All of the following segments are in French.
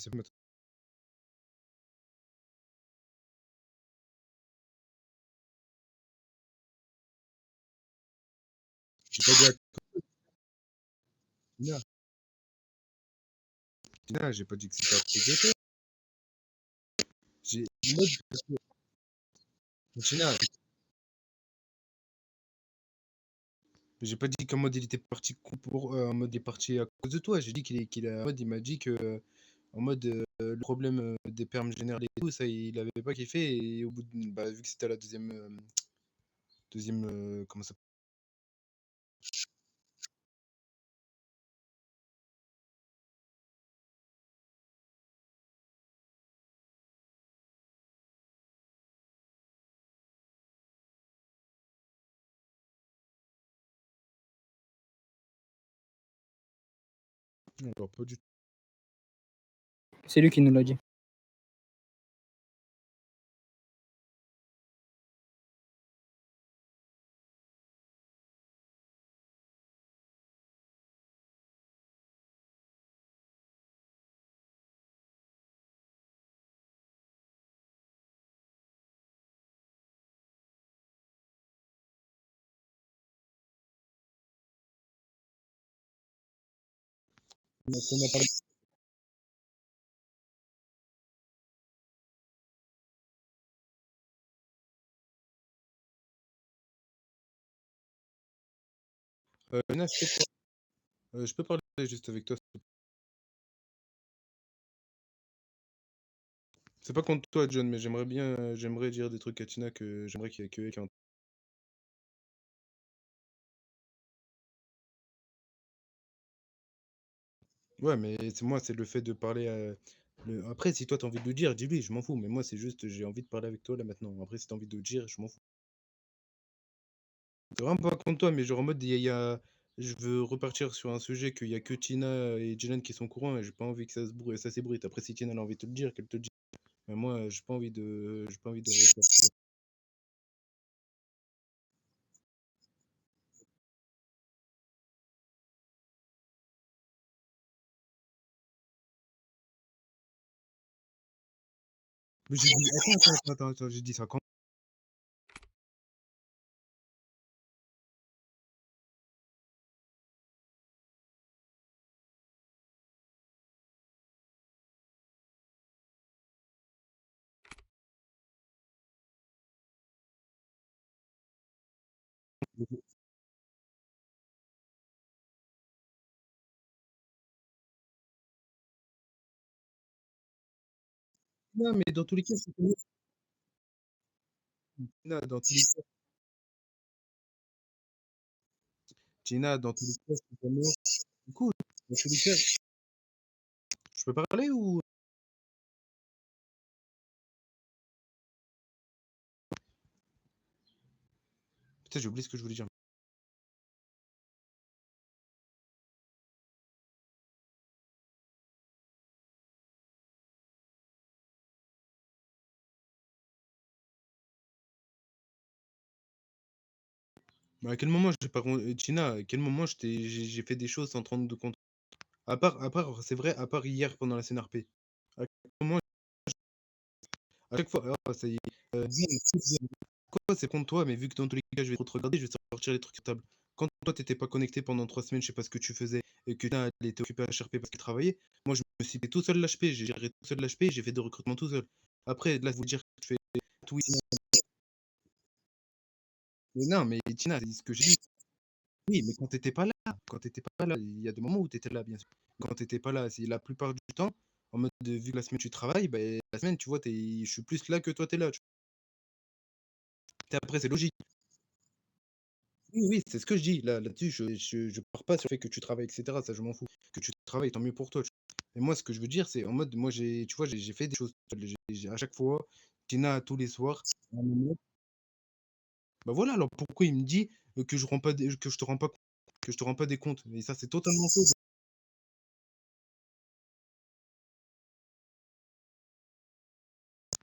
c'est pas mettre- J'ai pas dit à Tina. Tina, j'ai pas dit que c'était à cause de toi. J'ai en mode, Tina, j'ai pas dit qu'en mode il était parti en mode il est parti à cause de toi. J'ai dit en mode il m'a dit que en mode le problème des permes générales et tout, ça il avait pas kiffé et au bout de, bah, vu que c'était la deuxième comment ça alors pas du tout. C'est lui qui nous l'a dit. On a parlé. Lina, je peux parler juste avec toi. C'est pas contre toi, John, mais j'aimerais dire des trucs à Tina que j'aimerais qu'il entende. Ouais, mais c'est moi, c'est le fait de parler Après, si toi t'as envie de le dire, dis-lui, je m'en fous. Mais moi, c'est juste, j'ai envie de parler avec toi là maintenant. Après, si t'as envie de le dire, je m'en fous. C'est vraiment pas contre toi, mais genre en mode, je veux repartir sur un sujet qu'il y a que Tina et Jalen qui sont au courant et j'ai pas envie que ça s'ébruite. Après, si Tina a envie de te le dire, qu'elle te le dise. Mais moi, j'ai pas envie de refaire. Mais j'ai dit, attends, j'ai dit ça quand? Non, mais dans tous les cas, c'est mieux. Tina, dans tous les cas, Tina, dans tous les cas, c'est mieux. Écoute, dans tous les cas, je peux parler ou. Putain, j'ai oublié ce que je voulais dire. Mais à quel moment j'ai pas. Tina, à quel moment j'ai fait des choses sans te rendre de compte? C'est vrai, à part hier pendant la CNRP. À quel moment, à chaque fois, ah, ça y est, quoi, c'est contre toi, mais vu que dans tous les cas, je vais trop te regarder, je vais sortir les trucs sur table. Quand toi, t'étais pas connecté pendant 3 semaines, je sais pas ce que tu faisais, et que Tina, elle était occupée à HRP parce qu'elle travaillait, moi, je me suis fait tout seul l'HP, j'ai géré tout seul l'HP, j'ai fait des recrutements tout seul. Après, là, vous dire que je fais tout. Mais non, mais Tina, c'est ce que je dis. Oui, mais quand t'étais pas là, il y a des moments où t'étais là, bien sûr. Quand t'étais pas là, c'est la plupart du temps, en mode vu que la semaine tu travailles, ben, la semaine, tu vois, je suis plus là que toi, t'es là. Après, c'est logique. Oui, oui, c'est ce que je dis. Là-dessus, je pars pas sur le fait que tu travailles, etc. Ça, je m'en fous. Que tu travailles, tant mieux pour toi. Et moi, ce que je veux dire, c'est en mode, moi, tu vois, j'ai fait des choses. À chaque fois, Tina, tous les soirs, bah voilà, alors pourquoi il me dit que je rends pas, que je te rends pas, que je te rends pas des comptes? Mais ça, c'est totalement faux.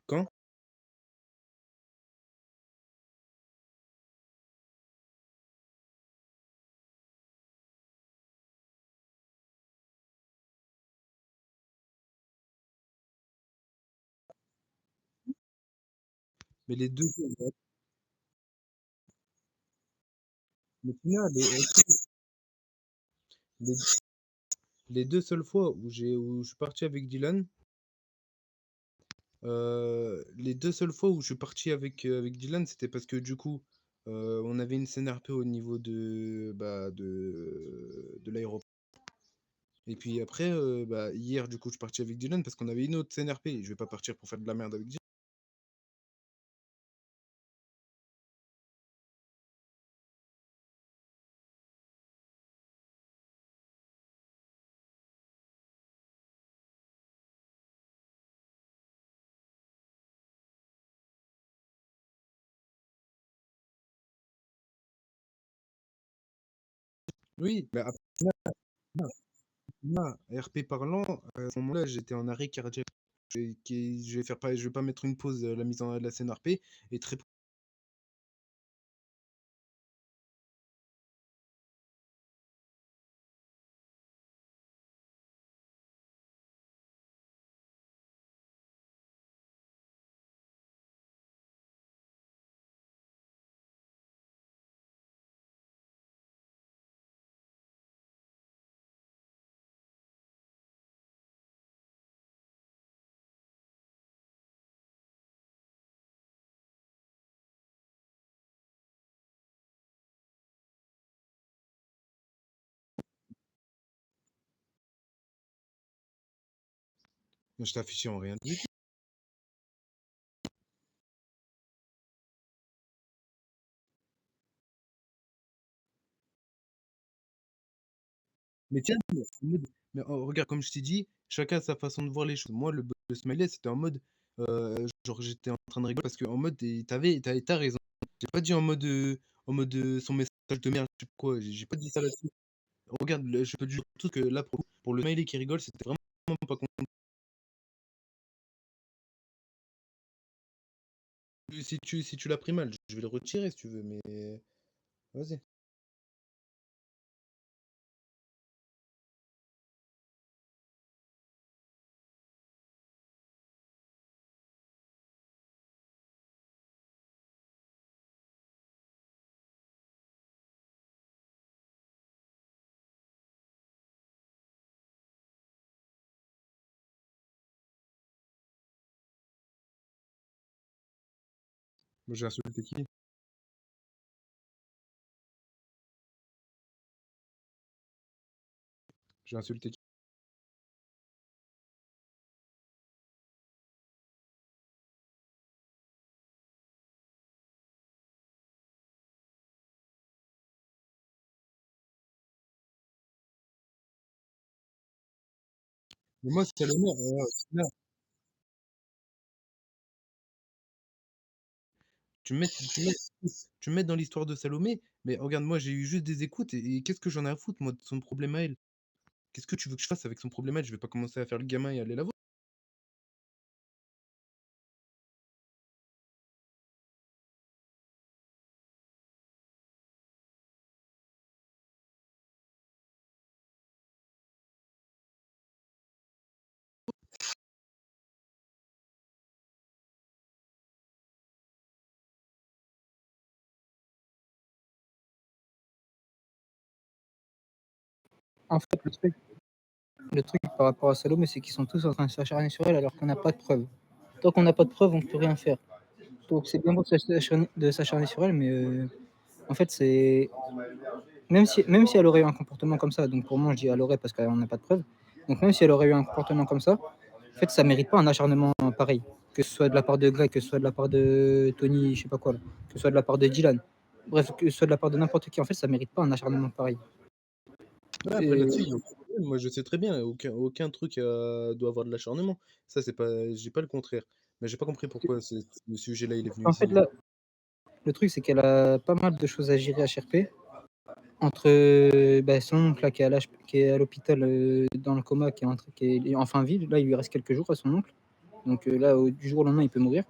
Quand? Mais les 2 mais Tina, les les 2 seules fois où je suis parti avec Dylan, les 2 seules fois où je suis parti avec Dylan, c'était parce que du coup, on avait une CNRP au niveau de l'aéroport. Et puis après, hier, du coup, je suis parti avec Dylan parce qu'on avait une autre CNRP. Je vais pas partir pour faire de la merde avec Dylan. Oui, mais après, là, RP parlant, à ce moment-là, j'étais en arrêt cardiaque. Je vais pas mettre une pause à la mise en de la CNRP. Et très je t'ai affiché en rien du tout. Mais tiens, mais oh, regarde, comme je t'ai dit, chacun a sa façon de voir les choses. Moi, le smiley, c'était en mode, genre, j'étais en train de rigoler parce que en mode, t'as raison. J'ai pas dit en mode son message de merde, je sais pas quoi. J'ai pas dit ça là-dessus. Regarde, je peux te dire tout que là, pour le smiley qui rigole, c'était vraiment pas con. Si tu l'as pris mal, je vais le retirer si tu veux, mais vas-y. Moi, j'ai insulté qui? J'ai insulté qui? Mais moi, c'est l'honneur. Tu me mets dans l'histoire de Salomé, mais regarde, moi, j'ai eu juste des écoutes et qu'est-ce que j'en ai à foutre, moi, de son problème à elle? Qu'est-ce que tu veux que je fasse avec son problème à elle? Je vais pas commencer à faire le gamin et aller la voir. En fait, le truc par rapport à Salomé, c'est qu'ils sont tous en train de s'acharner sur elle alors qu'on n'a pas de preuves. Tant qu'on n'a pas de preuves, on ne peut rien faire. Donc c'est bien beau de s'acharner sur elle, mais en fait, c'est même si elle aurait eu un comportement comme ça, donc pour moi, je dis elle aurait parce qu'on n'a pas de preuves. Donc même si elle aurait eu un comportement comme ça, en fait, ça mérite pas un acharnement pareil. Que ce soit de la part de Greg, que ce soit de la part de Tony, je sais pas quoi, là, que ce soit de la part de Dylan. Bref, que ce soit de la part de n'importe qui, en fait, ça mérite pas un acharnement pareil. Ouais, après, là-dessus, il y a aucun problème. Moi, je sais très bien, aucun truc doit avoir de l'acharnement. Ça, c'est pas, je dis pas le contraire. Mais j'ai pas compris pourquoi le sujet-là, il est venu En fait, ici. là, le truc, c'est qu'elle a pas mal de choses à gérer à HRP. Entre son oncle là, qui est à l'hôpital dans le coma, qui est enfin vie, là il lui reste quelques jours à son oncle. Donc là, du jour au lendemain, il peut mourir.